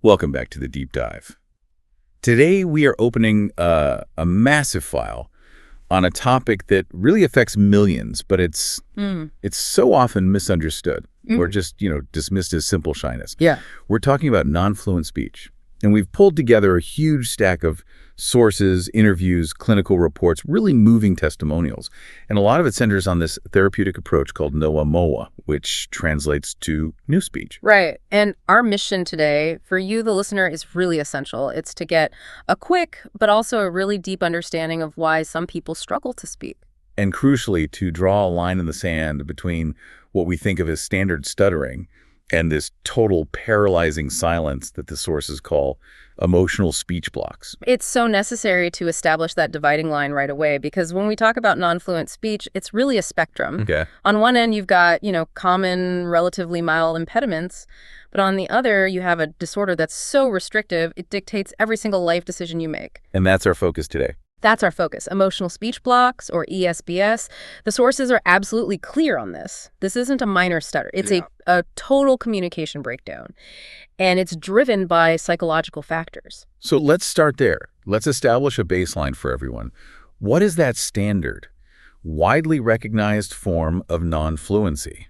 Welcome back to the deep dive. Today we are opening a massive file on a topic that really affects millions, but it's so often misunderstood or just, dismissed as simple shyness. Yeah. We're talking about non-fluent speech, and we've pulled together a huge stack of sources, interviews, clinical reports, really moving testimonials. And a lot of it centers on this therapeutic approach called NOA-MOA, which translates to new speech. Right. And our mission today for you, the listener, is really essential. It's to get a quick, but also a really deep understanding of why some people struggle to speak. And crucially, to draw a line in the sand between what we think of as standard stuttering and this total paralyzing silence that the sources call emotional speech blocks. It's so necessary to establish that dividing line right away, because when we talk about non-fluent speech, it's really a spectrum. Okay. On one end, you've got, common, relatively mild impediments, but on the other, you have a disorder that's so restrictive, it dictates every single life decision you make. And that's our focus today. That's our focus. Emotional speech blocks, or ESBS. The sources are absolutely clear on this. This isn't a minor stutter. It's a total communication breakdown. And it's driven by psychological factors. So let's start there. Let's establish a baseline for everyone. What is that standard, widely recognized form of non-fluency?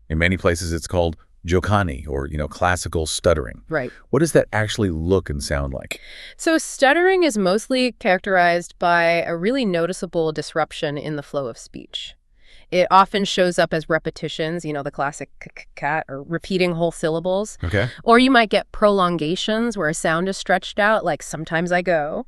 In many places, it's called Jokani, or, classical stuttering. Right. What does that actually look and sound like? So stuttering is mostly characterized by a really noticeable disruption in the flow of speech. It often shows up as repetitions, the classic cat, or repeating whole syllables. Okay. Or you might get prolongations where a sound is stretched out, like sometimes I go.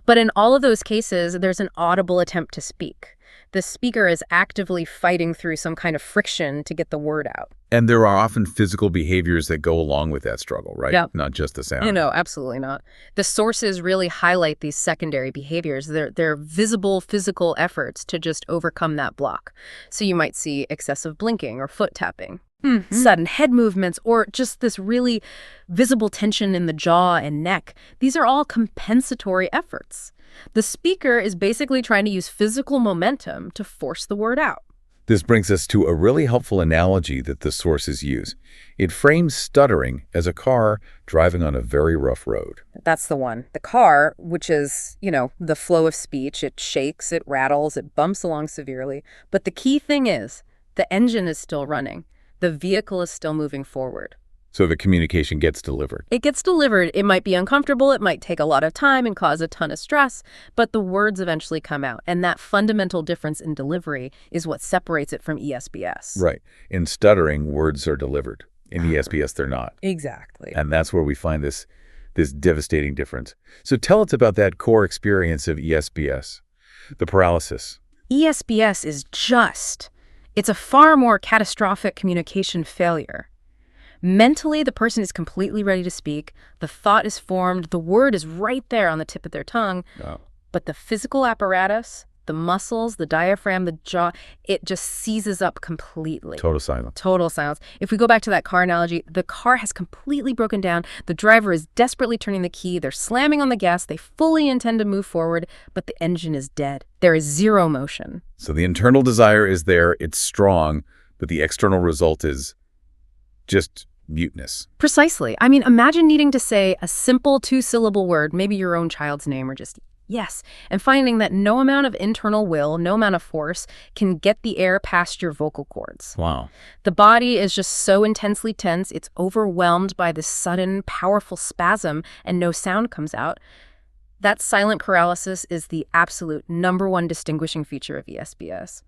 But in all of those cases, there's an audible attempt to speak. The speaker is actively fighting through some kind of friction to get the word out. And there are often physical behaviors that go along with that struggle, right? Yep. Not just the sound. No, absolutely not. The sources really highlight these secondary behaviors. They're visible physical efforts to just overcome that block. So you might see excessive blinking or foot tapping, sudden head movements, or just this really visible tension in the jaw and neck. These are all compensatory efforts. The speaker is basically trying to use physical momentum to force the word out. This brings us to a really helpful analogy that the sources use. It frames stuttering as a car driving on a very rough road. That's the one. The car, which is, the flow of speech, it shakes, it rattles, it bumps along severely. But the key thing is, the engine is still running. The vehicle is still moving forward. So the communication gets delivered. It gets delivered. It might be uncomfortable. It might take a lot of time and cause a ton of stress, but the words eventually come out. And that fundamental difference in delivery is what separates it from ESBS. Right. In stuttering, words are delivered. In ESBS, they're not. Exactly. And that's where we find this devastating difference. So tell us about that core experience of ESBS, the paralysis. ESBS is it's a far more catastrophic communication failure. Mentally, the person is completely ready to speak. The thought is formed. The word is right there on the tip of their tongue. Oh. But the physical apparatus, the muscles, the diaphragm, the jaw, it just seizes up completely. Total silence. Total silence. If we go back to that car analogy, the car has completely broken down. The driver is desperately turning the key. They're slamming on the gas. They fully intend to move forward, but the engine is dead. There is zero motion. So the internal desire is there. It's strong, but the external result is just muteness. Precisely. I mean, imagine needing to say a simple two-syllable word, maybe your own child's name, or just yes, and finding that no amount of internal will, no amount of force can get the air past your vocal cords. Wow. The body is just so intensely tense, it's overwhelmed by this sudden, powerful spasm, and no sound comes out. That silent paralysis is the absolute #1 distinguishing feature of ESBS.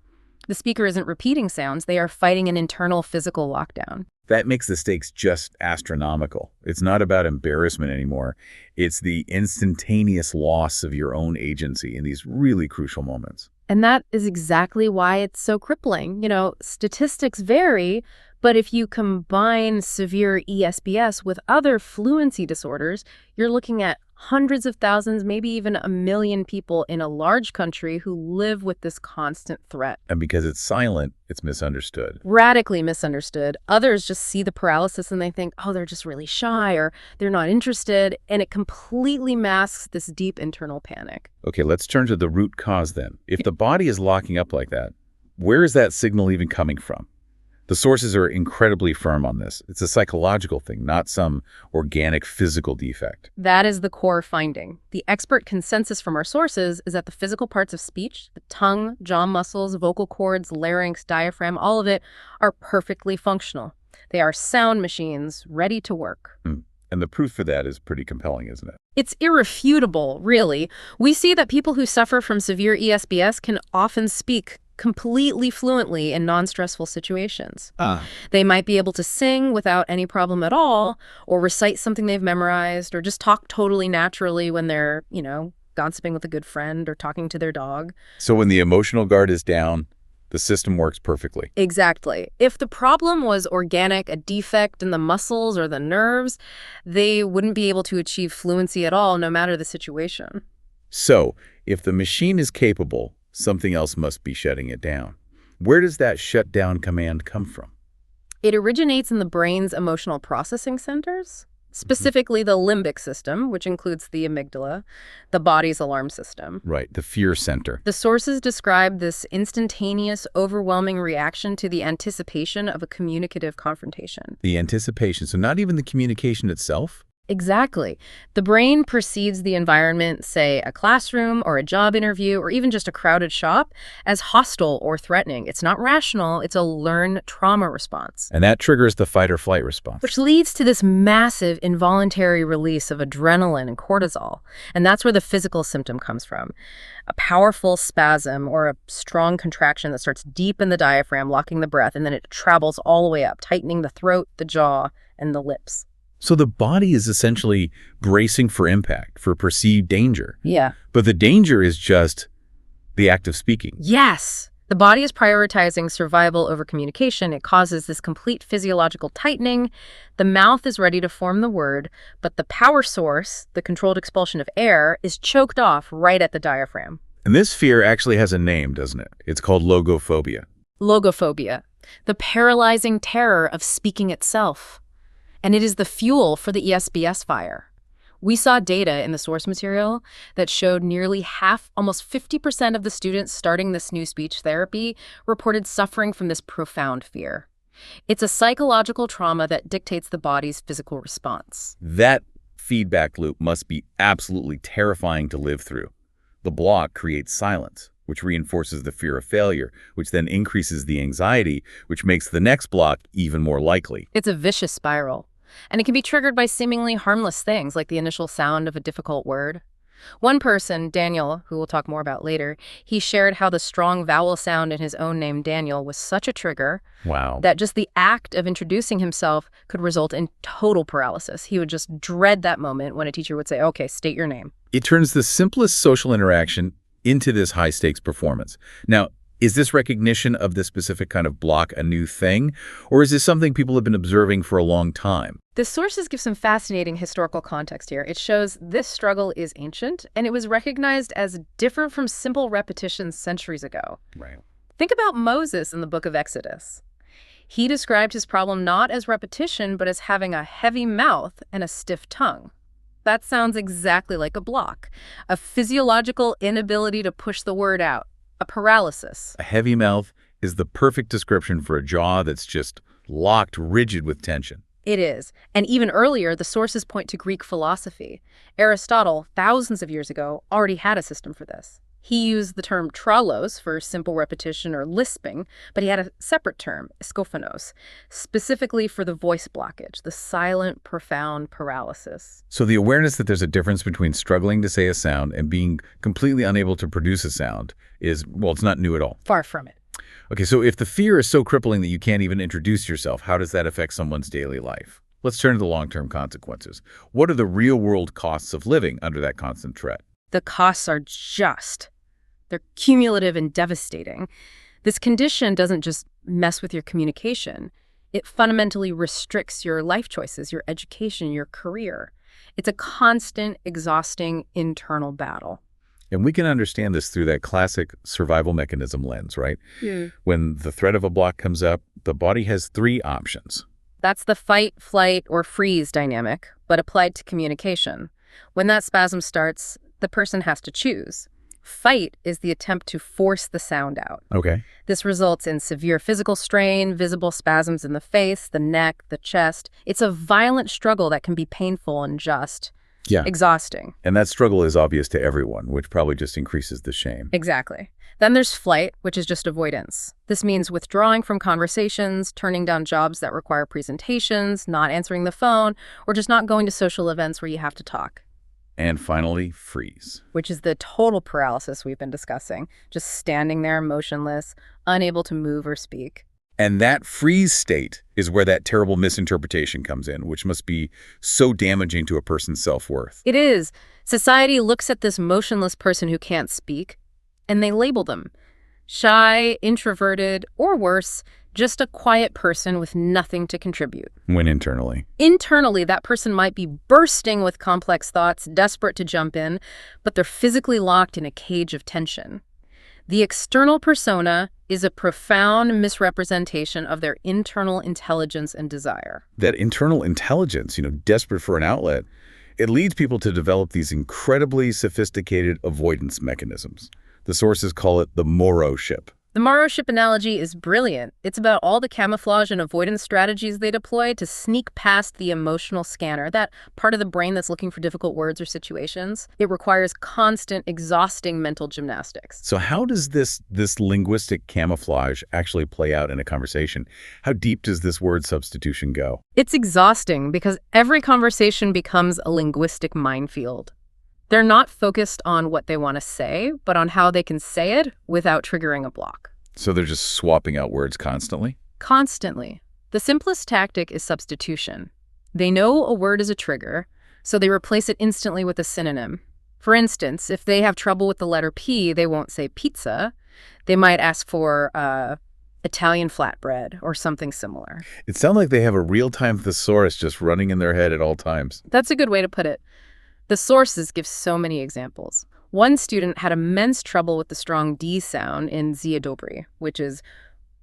The speaker isn't repeating sounds, they are fighting an internal physical lockdown. That makes the stakes just astronomical. It's not about embarrassment anymore. It's the instantaneous loss of your own agency in these really crucial moments. And that is exactly why it's so crippling. Statistics vary, but if you combine severe ESBS with other fluency disorders, you're looking at hundreds of thousands, maybe even 1 million people in a large country who live with this constant threat. And because it's silent, it's misunderstood. Radically misunderstood. Others just see the paralysis and they think, oh, they're just really shy or they're not interested. And it completely masks this deep internal panic. Okay, let's turn to the root cause then. If the body is locking up like that, where is that signal even coming from? The sources are incredibly firm on this. It's a psychological thing, not some organic physical defect. That is the core finding. The expert consensus from our sources is that the physical parts of speech, the tongue, jaw muscles, vocal cords, larynx, diaphragm, all of it are perfectly functional. They are sound machines ready to work. And the proof for that is pretty compelling, isn't it? It's irrefutable, really. We see that people who suffer from severe ESBS can often speak completely fluently in non-stressful situations. They might be able to sing without any problem at all, or recite something they've memorized, or just talk totally naturally when they're, gossiping with a good friend or talking to their dog. So when the emotional guard is down, the system works perfectly. Exactly. If the problem was organic, a defect in the muscles or the nerves, they wouldn't be able to achieve fluency at all, no matter the situation. So if the machine is capable, something else must be shutting it down. Where does that shutdown command come from? It originates in the brain's emotional processing centers, specifically the limbic system, which includes the amygdala, the body's alarm system. Right, the fear center. The sources describe this instantaneous, overwhelming reaction to the anticipation of a communicative confrontation. The anticipation, so not even the communication itself? Exactly. The brain perceives the environment, say a classroom or a job interview or even just a crowded shop, as hostile or threatening. It's not rational, it's a learned trauma response. And that triggers the fight or flight response. Which leads to this massive involuntary release of adrenaline and cortisol. And that's where the physical symptom comes from. A powerful spasm or a strong contraction that starts deep in the diaphragm, locking the breath, and then it travels all the way up, tightening the throat, the jaw, and the lips. So the body is essentially bracing for impact, for perceived danger. Yeah. But the danger is just the act of speaking. Yes. The body is prioritizing survival over communication. It causes this complete physiological tightening. The mouth is ready to form the word, but the power source, the controlled expulsion of air, is choked off right at the diaphragm. And this fear actually has a name, doesn't it? It's called logophobia. Logophobia, the paralyzing terror of speaking itself. And it is the fuel for the ESBS fire. We saw data in the source material that showed nearly half, almost 50% of the students starting this new speech therapy reported suffering from this profound fear. It's a psychological trauma that dictates the body's physical response. That feedback loop must be absolutely terrifying to live through. The block creates silence, which reinforces the fear of failure, which then increases the anxiety, which makes the next block even more likely. It's a vicious spiral. And it can be triggered by seemingly harmless things like the initial sound of a difficult word. One person, Daniel, who we'll talk more about later, he shared how the strong vowel sound in his own name, Daniel, was such a trigger that just the act of introducing himself could result in total paralysis. He would just dread that moment when a teacher would say, okay, state your name. It turns the simplest social interaction into this high-stakes performance. Now, is this recognition of this specific kind of block a new thing, or is this something people have been observing for a long time? The sources give some fascinating historical context here. It shows this struggle is ancient, and it was recognized as different from simple repetitions centuries ago. Right. Think about Moses in the book of Exodus. He described his problem not as repetition, but as having a heavy mouth and a stiff tongue. That sounds exactly like a block, a physiological inability to push the word out. A paralysis. A heavy mouth is the perfect description for a jaw that's just locked rigid with tension. It is. And even earlier, the sources point to Greek philosophy. Aristotle, thousands of years ago, already had a system for this. He used the term tralos for simple repetition or lisping, but he had a separate term, iskophonos, specifically for the voice blockage, the silent, profound paralysis. So the awareness that there's a difference between struggling to say a sound and being completely unable to produce a sound is, well, it's not new at all. Far from it. Okay, so if the fear is so crippling that you can't even introduce yourself, how does that affect someone's daily life? Let's turn to the long-term consequences. What are the real-world costs of living under that constant threat? The costs are they're cumulative and devastating. This condition doesn't just mess with your communication. It fundamentally restricts your life choices, your education, your career. It's a constant, exhausting internal battle. And we can understand this through that classic survival mechanism lens, right? Yeah. When the threat of a block comes up, the body has three options. That's the fight, flight, or freeze dynamic, but applied to communication. When that spasm starts, the person has to choose. Fight is the attempt to force the sound out. Okay. This results in severe physical strain, visible spasms in the face, the neck, the chest. It's a violent struggle that can be painful and just Yeah. exhausting. And that struggle is obvious to everyone, which probably just increases the shame. Exactly. Then there's flight, which is just avoidance. This means withdrawing from conversations, turning down jobs that require presentations, not answering the phone, or just not going to social events where you have to talk. And finally, freeze. Which is the total paralysis we've been discussing, just standing there motionless, unable to move or speak. And that freeze state is where that terrible misinterpretation comes in, which must be so damaging to a person's self-worth. It is. Society looks at this motionless person who can't speak, and they label them shy, introverted, or worse, just a quiet person with nothing to contribute. When internally. Internally, that person might be bursting with complex thoughts, desperate to jump in, but they're physically locked in a cage of tension. The external persona is a profound misrepresentation of their internal intelligence and desire. That internal intelligence, desperate for an outlet, it leads people to develop these incredibly sophisticated avoidance mechanisms. The sources call it the Morrow ship. The Morrow ship analogy is brilliant. It's about all the camouflage and avoidance strategies they deploy to sneak past the emotional scanner, that part of the brain that's looking for difficult words or situations. It requires constant, exhausting mental gymnastics. So how does this linguistic camouflage actually play out in a conversation? How deep does this word substitution go? It's exhausting because every conversation becomes a linguistic minefield. They're not focused on what they want to say, but on how they can say it without triggering a block. So they're just swapping out words constantly? Constantly. The simplest tactic is substitution. They know a word is a trigger, so they replace it instantly with a synonym. For instance, if they have trouble with the letter P, they won't say pizza. They might ask for Italian flatbread or something similar. It sounds like they have a real-time thesaurus just running in their head at all times. That's a good way to put it. The sources give so many examples. One student had immense trouble with the strong D sound in Dzień dobry, which is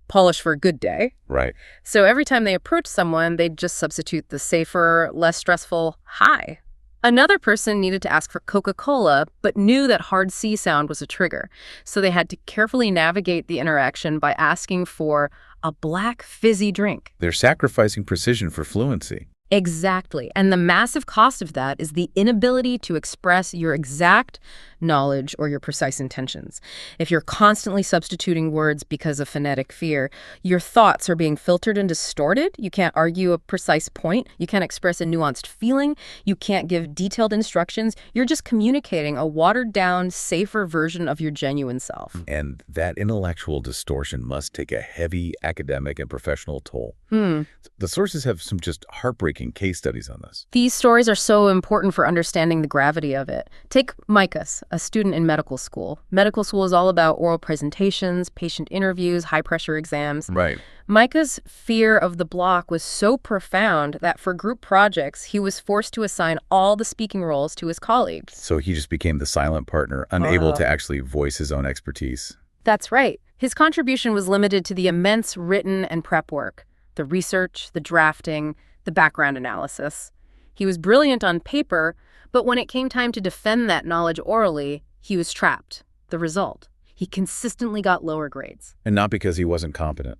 Polish for good day. Right. So every time they approached someone, they'd just substitute the safer, less stressful hi. Another person needed to ask for Coca-Cola, but knew that hard C sound was a trigger. So they had to carefully navigate the interaction by asking for a black fizzy drink. They're sacrificing precision for fluency. Exactly. And the massive cost of that is the inability to express your exact knowledge or your precise intentions. If you're constantly substituting words because of phonetic fear, your thoughts are being filtered and distorted. You can't argue a precise point. You can't express a nuanced feeling. You can't give detailed instructions. You're just communicating a watered-down, safer version of your genuine self. And that intellectual distortion must take a heavy academic and professional toll. The sources have some just heartbreaking case studies on this. These stories are so important for understanding the gravity of it. Take Micah's, a student in medical school. Medical school is all about oral presentations, patient interviews, high-pressure exams. Right. Micah's fear of the block was so profound that for group projects, he was forced to assign all the speaking roles to his colleagues. So he just became the silent partner, unable to actually voice his own expertise. That's right. His contribution was limited to the immense written and prep work, the research, the drafting, the background analysis. He was brilliant on paper, but when it came time to defend that knowledge orally, he was trapped. The result, he consistently got lower grades. And not because he wasn't competent.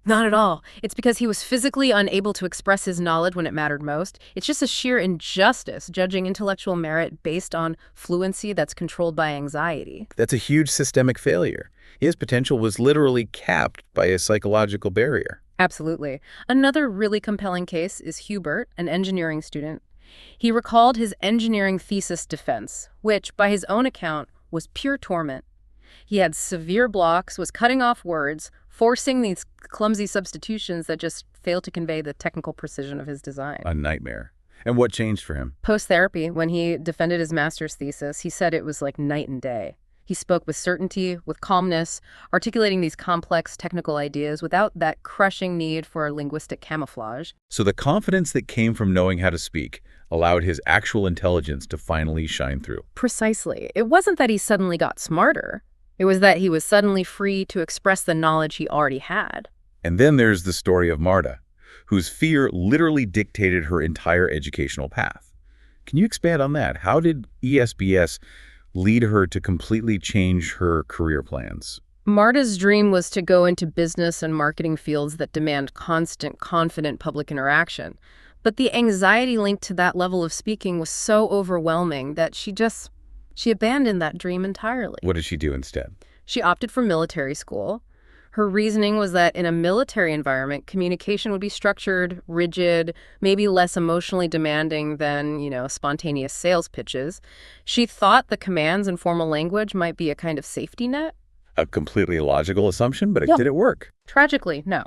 Not at all. It's because he was physically unable to express his knowledge when it mattered most. It's just a sheer injustice, judging intellectual merit based on fluency that's controlled by anxiety. That's a huge systemic failure. His potential was literally capped by a psychological barrier. Absolutely. Another really compelling case is Hubert, an engineering student. He recalled his engineering thesis defense, which, by his own account, was pure torment. He had severe blocks, was cutting off words, forcing these clumsy substitutions that just failed to convey the technical precision of his design. A nightmare. And what changed for him? Post-therapy, when he defended his master's thesis, he said it was like night and day. He spoke with certainty, with calmness, articulating these complex technical ideas without that crushing need for linguistic camouflage. So the confidence that came from knowing how to speak allowed his actual intelligence to finally shine through. Precisely. It wasn't that he suddenly got smarter. It was that he was suddenly free to express the knowledge he already had. And then there's the story of Marta, whose fear literally dictated her entire educational path. Can you expand on that? How did ESBS lead her to completely change her career plans? Marta's dream was to go into business and marketing fields that demand constant, confident public interaction. But the anxiety linked to that level of speaking was so overwhelming that she abandoned that dream entirely. What did she do instead? She opted for military school. Her reasoning was that in a military environment, communication would be structured, rigid, maybe less emotionally demanding than, spontaneous sales pitches. She thought the commands and formal language might be a kind of safety net. A completely illogical assumption, but Yeah. did it work? Tragically, no.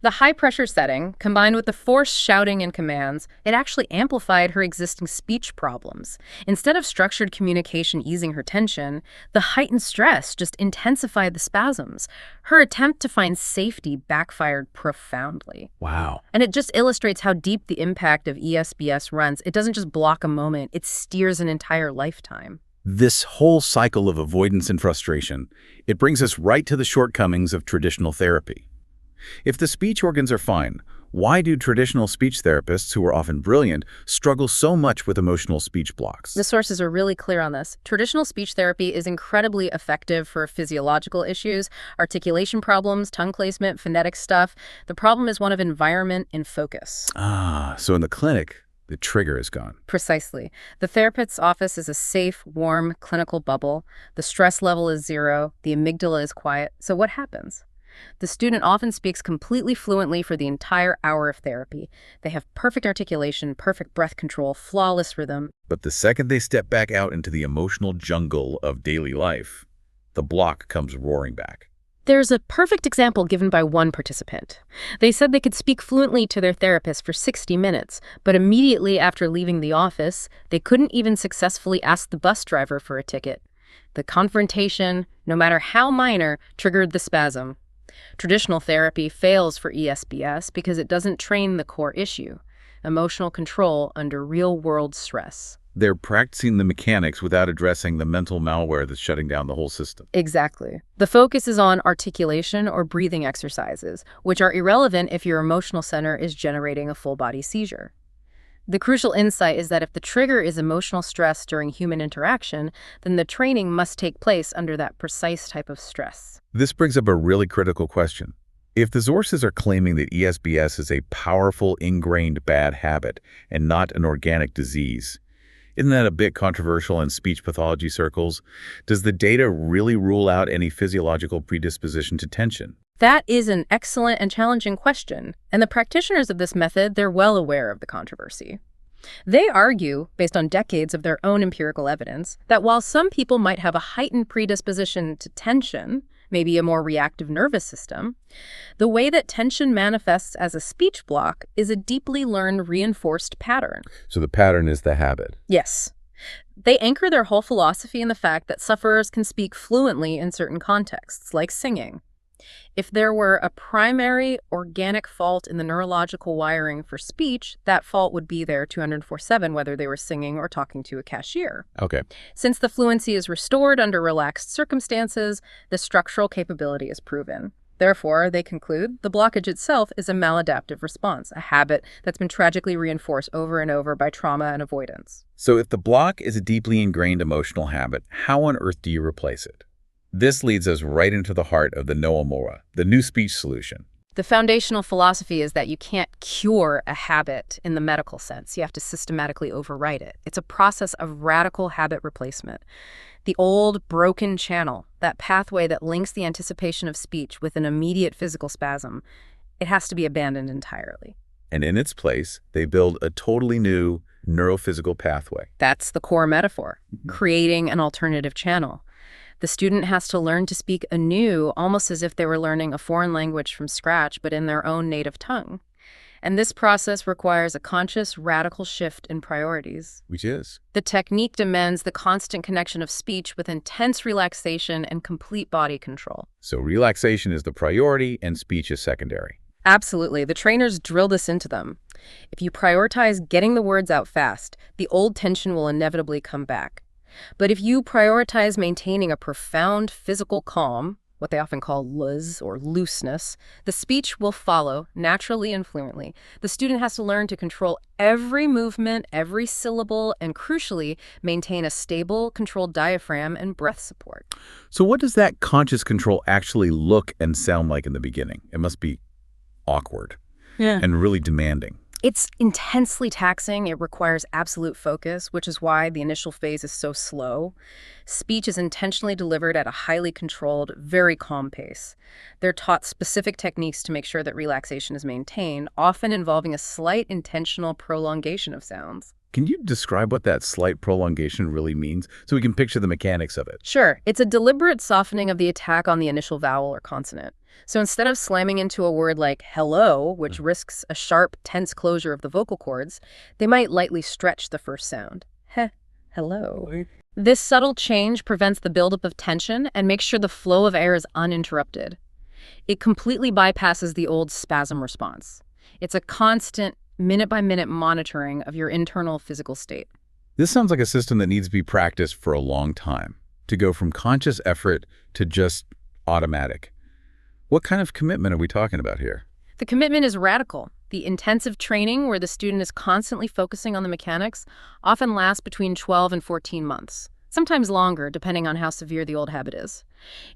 The high-pressure setting, combined with the forced shouting and commands, it actually amplified her existing speech problems. Instead of structured communication easing her tension, the heightened stress just intensified the spasms. Her attempt to find safety backfired profoundly. Wow. And it just illustrates how deep the impact of ESBS runs. It doesn't just block a moment, it steers an entire lifetime. This whole cycle of avoidance and frustration, it brings us right to the shortcomings of traditional therapy. If the speech organs are fine, why do traditional speech therapists, who are often brilliant, struggle so much with emotional speech blocks? The sources are really clear on this. Traditional speech therapy is incredibly effective for physiological issues, articulation problems, tongue placement, phonetic stuff. The problem is one of environment and focus. So in the clinic, the trigger is gone. Precisely. The therapist's office is a safe, warm, clinical bubble. The stress level is zero. The amygdala is quiet. So what happens? The student often speaks completely fluently for the entire hour of therapy. They have perfect articulation, perfect breath control, flawless rhythm. But the second they step back out into the emotional jungle of daily life, the block comes roaring back. There's a perfect example given by one participant. They said they could speak fluently to their therapist for 60 minutes, but immediately after leaving the office, they couldn't even successfully ask the bus driver for a ticket. The confrontation, no matter how minor, triggered the spasm. Traditional therapy fails for ESBS because it doesn't train the core issue, emotional control under real-world stress. They're practicing the mechanics without addressing the mental malware that's shutting down the whole system. Exactly. The focus is on articulation or breathing exercises, which are irrelevant if your emotional center is generating a full-body seizure. The crucial insight is that if the trigger is emotional stress during human interaction, then the training must take place under that precise type of stress. This brings up a really critical question. If the sources are claiming that ESBS is a powerful, ingrained bad habit and not an organic disease, isn't that a bit controversial in speech pathology circles? Does the data really rule out any physiological predisposition to tension? That is an excellent and challenging question, and the practitioners of this method, they're well aware of the controversy. They argue, based on decades of their own empirical evidence, that while some people might have a heightened predisposition to tension, maybe a more reactive nervous system, the way that tension manifests as a speech block is a deeply learned reinforced pattern. So the pattern is the habit. Yes. They anchor their whole philosophy in the fact that sufferers can speak fluently in certain contexts, like singing. If there were a primary organic fault in the neurological wiring for speech, that fault would be there 24/7, whether they were singing or talking to a cashier. Okay. Since the fluency is restored under relaxed circumstances, the structural capability is proven. Therefore, they conclude, the blockage itself is a maladaptive response, a habit that's been tragically reinforced over and over by trauma and avoidance. So if the block is a deeply ingrained emotional habit, how on earth do you replace it? This leads us right into the heart of the Noamura, the new speech solution. The foundational philosophy is that you can't cure a habit in the medical sense. You have to systematically override it. It's a process of radical habit replacement. The old broken channel, that pathway that links the anticipation of speech with an immediate physical spasm, it has to be abandoned entirely. And in its place, they build a totally new neurophysical pathway. That's the core metaphor, creating an alternative channel. The student has to learn to speak anew, almost as if they were learning a foreign language from scratch, but in their own native tongue. And this process requires a conscious, radical shift in priorities. Which is? The technique demands the constant connection of speech with intense relaxation and complete body control. So relaxation is the priority and speech is secondary. Absolutely. The trainers drill this into them. If you prioritize getting the words out fast, the old tension will inevitably come back. But if you prioritize maintaining a profound physical calm, what they often call luz or looseness, the speech will follow naturally and fluently. The student has to learn to control every movement, every syllable, and crucially, maintain a stable, controlled diaphragm and breath support. So what does that conscious control actually look and sound like in the beginning? It must be awkward and really demanding. It's intensely taxing. It requires absolute focus, which is why the initial phase is so slow. Speech is intentionally delivered at a highly controlled, very calm pace. They're taught specific techniques to make sure that relaxation is maintained, often involving a slight intentional prolongation of sounds. Can you describe what that slight prolongation really means so we can picture the mechanics of it? Sure, it's a deliberate softening of the attack on the initial vowel or consonant. So instead of slamming into a word like hello, which risks a sharp, tense closure of the vocal cords, they might lightly stretch the first sound. Heh, hello. This subtle change prevents the buildup of tension and makes sure the flow of air is uninterrupted. It completely bypasses the old spasm response. It's a constant, minute-by-minute monitoring of your internal physical state. This sounds like a system that needs to be practiced for a long time, to go from conscious effort to just automatic. What kind of commitment are we talking about here? The commitment is radical. The intensive training, where the student is constantly focusing on the mechanics, often lasts between 12 and 14 months, sometimes longer, depending on how severe the old habit is.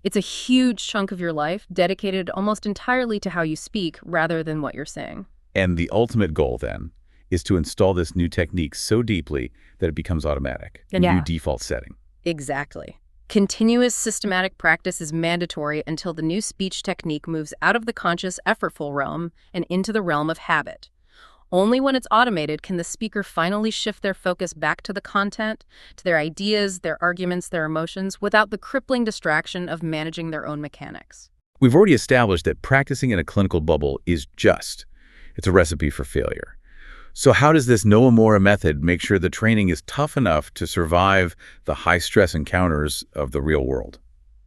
It's a huge chunk of your life dedicated almost entirely to how you speak rather than what you're saying. And the ultimate goal, then, is to install this new technique so deeply that it becomes automatic, a new default setting. Exactly. Continuous systematic practice is mandatory until the new speech technique moves out of the conscious, effortful realm and into the realm of habit. Only when it's automated can the speaker finally shift their focus back to the content, to their ideas, their arguments, their emotions, without the crippling distraction of managing their own mechanics. We've already established that practicing in a clinical bubble is it's a recipe for failure. So how does this no more method make sure the training is tough enough to survive the high-stress encounters of the real world?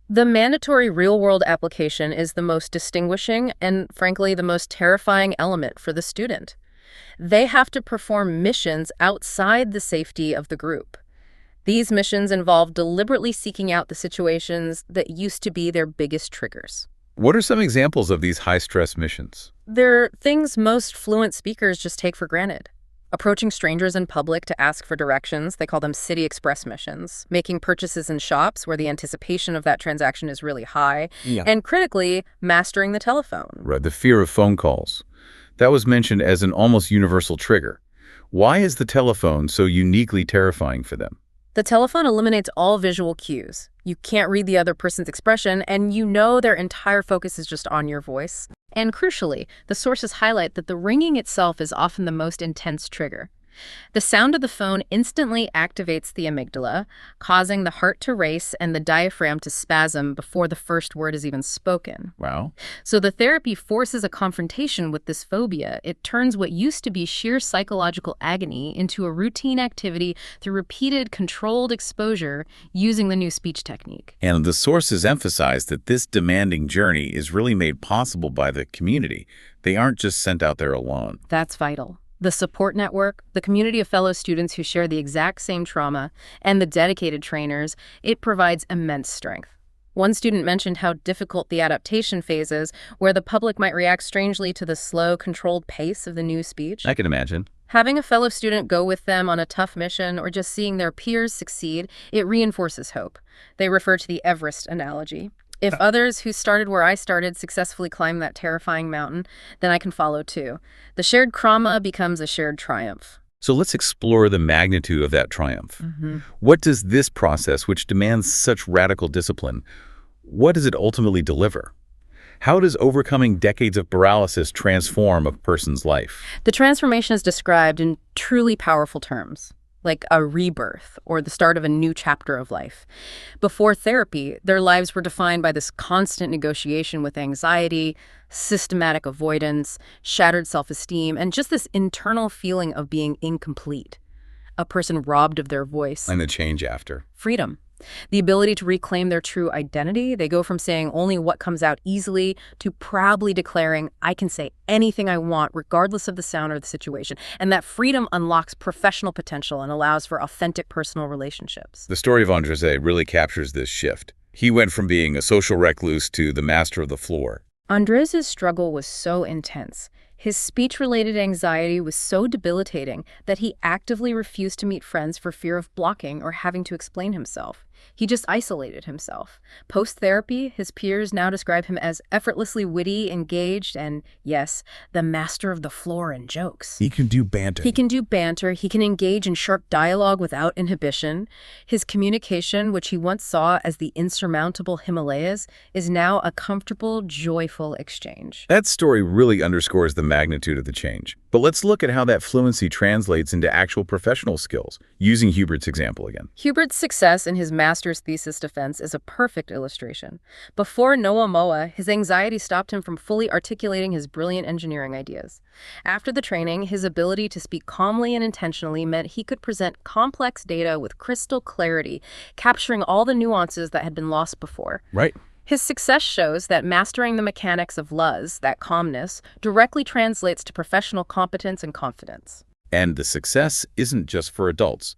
The mandatory real-world application is the most distinguishing and, frankly, the most terrifying element for the student. They have to perform missions outside the safety of the group. These missions involve deliberately seeking out the situations that used to be their biggest triggers. What are some examples of these high-stress missions? They're things most fluent speakers just take for granted. Approaching strangers in public to ask for directions, they call them city express missions. Making purchases in shops where the anticipation of that transaction is really high. And critically, mastering the telephone. Right, the fear of phone calls. That was mentioned as an almost universal trigger. Why is the telephone so uniquely terrifying for them? The telephone eliminates all visual cues. You can't read the other person's expression, and you know their entire focus is just on your voice. And crucially, the sources highlight that the ringing itself is often the most intense trigger. The sound of the phone instantly activates the amygdala, causing the heart to race and the diaphragm to spasm before the first word is even spoken. Wow. So the therapy forces a confrontation with this phobia. It turns what used to be sheer psychological agony into a routine activity through repeated, controlled exposure using the new speech technique. And the sources emphasize that this demanding journey is really made possible by the community. They aren't just sent out there alone. That's vital. The support network, the community of fellow students who share the exact same trauma, and the dedicated trainers, it provides immense strength. One student mentioned how difficult the adaptation phase is, where the public might react strangely to the slow, controlled pace of the new speech. I can imagine. Having a fellow student go with them on a tough mission or just seeing their peers succeed, it reinforces hope. They refer to the Everest analogy. If others who started where I started successfully climb that terrifying mountain, then I can follow too. The shared trauma becomes a shared triumph. So let's explore the magnitude of that triumph. What does this process, which demands such radical discipline, what does it ultimately deliver? How does overcoming decades of paralysis transform a person's life? The transformation is described in truly powerful terms, like a rebirth or the start of a new chapter of life. Before therapy, their lives were defined by this constant negotiation with anxiety, systematic avoidance, shattered self-esteem, and just this internal feeling of being incomplete. A person robbed of their voice. And the change after. Freedom. The ability to reclaim their true identity. They go from saying only what comes out easily to proudly declaring, I can say anything I want regardless of the sound or the situation. And that freedom unlocks professional potential and allows for authentic personal relationships. The story of Andrzej really captures this shift. He went from being a social recluse to the master of the floor. Andres' struggle was so intense. His speech-related anxiety was so debilitating that he actively refused to meet friends for fear of blocking or having to explain himself. He just isolated himself. Post-therapy, his peers now describe him as effortlessly witty, engaged, and, yes, the master of the floor and jokes. He can do banter. He can do banter, he can engage in sharp dialogue without inhibition. His communication, which he once saw as the insurmountable Himalayas, is now a comfortable, joyful exchange. That story really underscores the magnitude of the change. But let's look at how that fluency translates into actual professional skills, using Hubert's example again. Hubert's success in his master's thesis defense is a perfect illustration. Before Noah Moa, his anxiety stopped him from fully articulating his brilliant engineering ideas. After the training, his ability to speak calmly and intentionally meant he could present complex data with crystal clarity, capturing all the nuances that had been lost before. Right. His success shows that mastering the mechanics of Luz, that calmness, directly translates to professional competence and confidence. And the success isn't just for adults.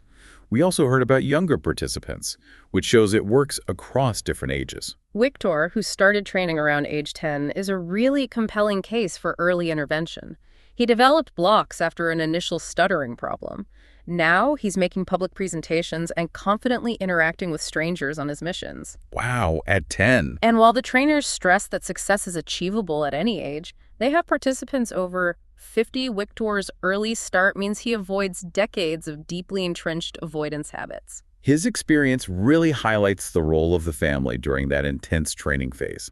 We also heard about younger participants, which shows it works across different ages. Victor, who started training around age 10, is a really compelling case for early intervention. He developed blocks after an initial stuttering problem. Now he's making public presentations and confidently interacting with strangers on his missions. Wow, at 10. And while the trainers stress that success is achievable at any age, they have participants over 50. Victor's early start means he avoids decades of deeply entrenched avoidance habits. His experience really highlights the role of the family during that intense training phase.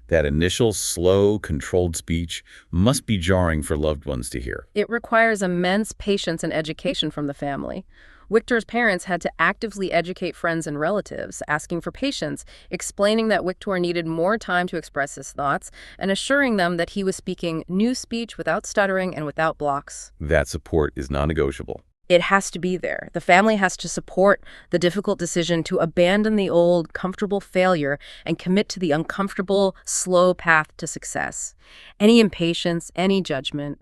That initial, slow, controlled speech must be jarring for loved ones to hear. It requires immense patience and education from the family. Victor's parents had to actively educate friends and relatives, asking for patience, explaining that Victor needed more time to express his thoughts, and assuring them that he was speaking new speech without stuttering and without blocks. That support is non-negotiable. It has to be there. The family has to support the difficult decision to abandon the old, comfortable failure and commit to the uncomfortable, slow path to success. Any impatience, any judgment,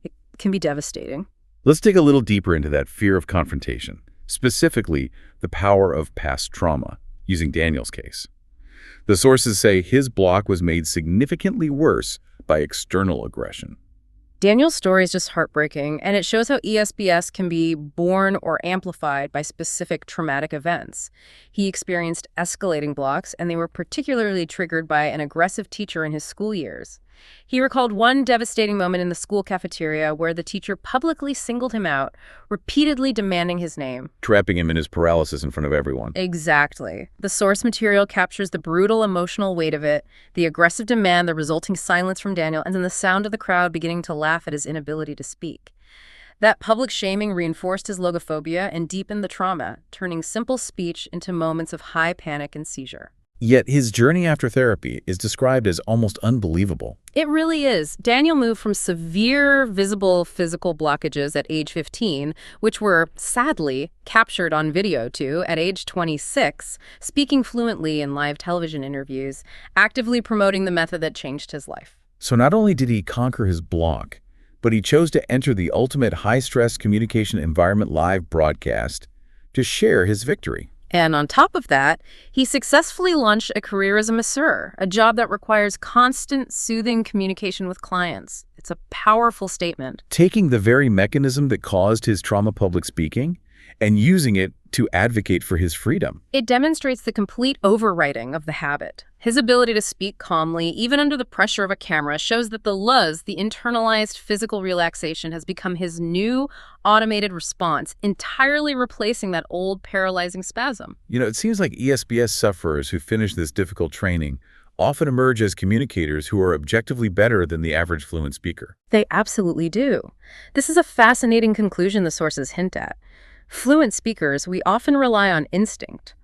it can be devastating. Let's dig a little deeper into that fear of confrontation, specifically the power of past trauma, using Daniel's case. The sources say his block was made significantly worse by external aggression. Daniel's story is just heartbreaking, and it shows how ESBS can be born or amplified by specific traumatic events. He experienced escalating blocks, and they were particularly triggered by an aggressive teacher in his school years. He recalled one devastating moment in the school cafeteria where the teacher publicly singled him out, repeatedly demanding his name. Trapping him in his paralysis in front of everyone. Exactly. The source material captures the brutal emotional weight of it, the aggressive demand, the resulting silence from Daniel, and then the sound of the crowd beginning to laugh at his inability to speak. That public shaming reinforced his logophobia and deepened the trauma, turning simple speech into moments of high panic and seizure. Yet his journey after therapy is described as almost unbelievable. It really is. Daniel moved from severe visible physical blockages at age 15, which were, sadly, captured on video too, at age 26, speaking fluently in live television interviews, actively promoting the method that changed his life. So not only did he conquer his block, but he chose to enter the ultimate high-stress communication environment live broadcast to share his victory. And on top of that, he successfully launched a career as a masseur, a job that requires constant, soothing communication with clients. It's a powerful statement. Taking the very mechanism that caused his trauma public speaking and using it to advocate for his freedom. It demonstrates the complete overwriting of the habit. His ability to speak calmly, even under the pressure of a camera, shows that the Luz, the internalized physical relaxation, has become his new automated response, entirely replacing that old paralyzing spasm. You know, it seems like ESBS sufferers who finish this difficult training often emerge as communicators who are objectively better than the average fluent speaker. They absolutely do. This is a fascinating conclusion the sources hint at. Fluent speakers, we often rely on instinct.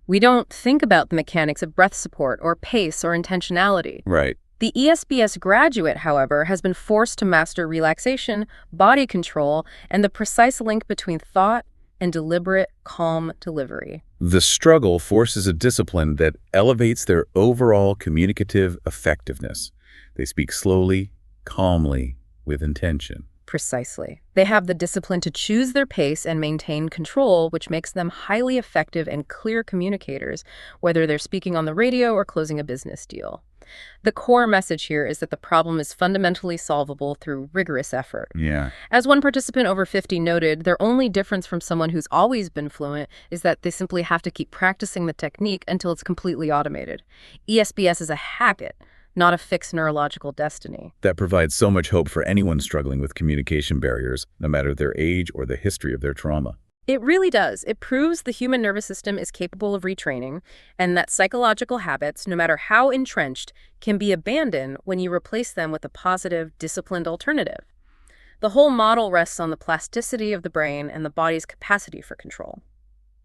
We don't think about the mechanics of breath support or pace or intentionality. Right. The ESBS graduate, however, has been forced to master relaxation, body control, and the precise link between thought and deliberate, calm delivery. The struggle forces a discipline that elevates their overall communicative effectiveness. They speak slowly, calmly, with intention. Precisely. They have the discipline to choose their pace and maintain control, which makes them highly effective and clear communicators, whether they're speaking on the radio or closing a business deal. The core message here is that the problem is fundamentally solvable through rigorous effort. Yeah. As one participant over 50 noted, their only difference from someone who's always been fluent is that they simply have to keep practicing the technique until it's completely automated. ESBS is a habit, not a fixed neurological destiny. That provides so much hope for anyone struggling with communication barriers, no matter their age or the history of their trauma. It really does. It proves the human nervous system is capable of retraining, and that psychological habits, no matter how entrenched, can be abandoned when you replace them with a positive, disciplined alternative. The whole model rests on the plasticity of the brain and the body's capacity for control.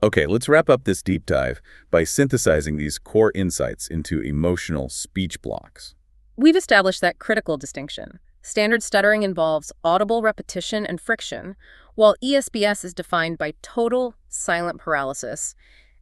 Okay, let's wrap up this deep dive by synthesizing these core insights into emotional speech blocks. We've established that critical distinction. Standard stuttering involves audible repetition and friction, while ESBS is defined by total silent paralysis,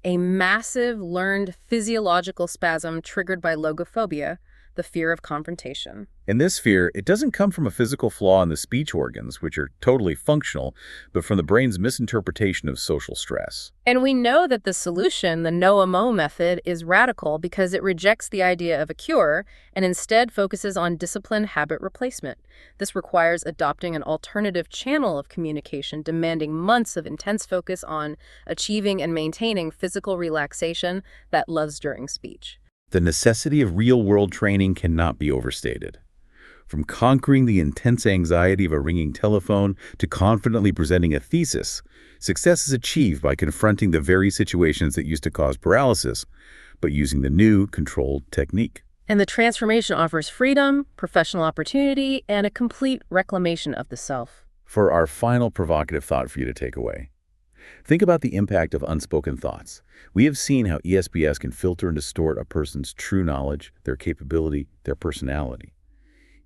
a massive learned physiological spasm triggered by logophobia, the fear of confrontation. And this fear, it doesn't come from a physical flaw in the speech organs, which are totally functional, but from the brain's misinterpretation of social stress. And we know that the solution, the no-amo method, is radical because it rejects the idea of a cure and instead focuses on disciplined habit replacement. This requires adopting an alternative channel of communication, demanding months of intense focus on achieving and maintaining physical relaxation that loves during speech. The necessity of real-world training cannot be overstated. From conquering the intense anxiety of a ringing telephone to confidently presenting a thesis, success is achieved by confronting the very situations that used to cause paralysis, but using the new, controlled technique. And the transformation offers freedom, professional opportunity, and a complete reclamation of the self. For our final provocative thought for you to take away, think about the impact of unspoken thoughts. We have seen how ESBS can filter and distort a person's true knowledge, their capability, their personality.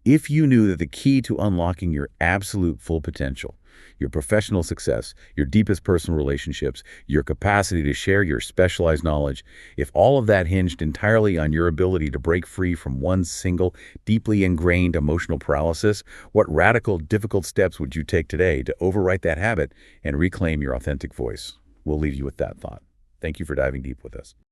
If you knew that the key to unlocking your absolute full potential, your professional success, your deepest personal relationships, your capacity to share your specialized knowledge, if all of that hinged entirely on your ability to break free from one single, deeply ingrained emotional paralysis, what radical, difficult steps would you take today to overwrite that habit and reclaim your authentic voice? We'll leave you with that thought. Thank you for diving deep with us.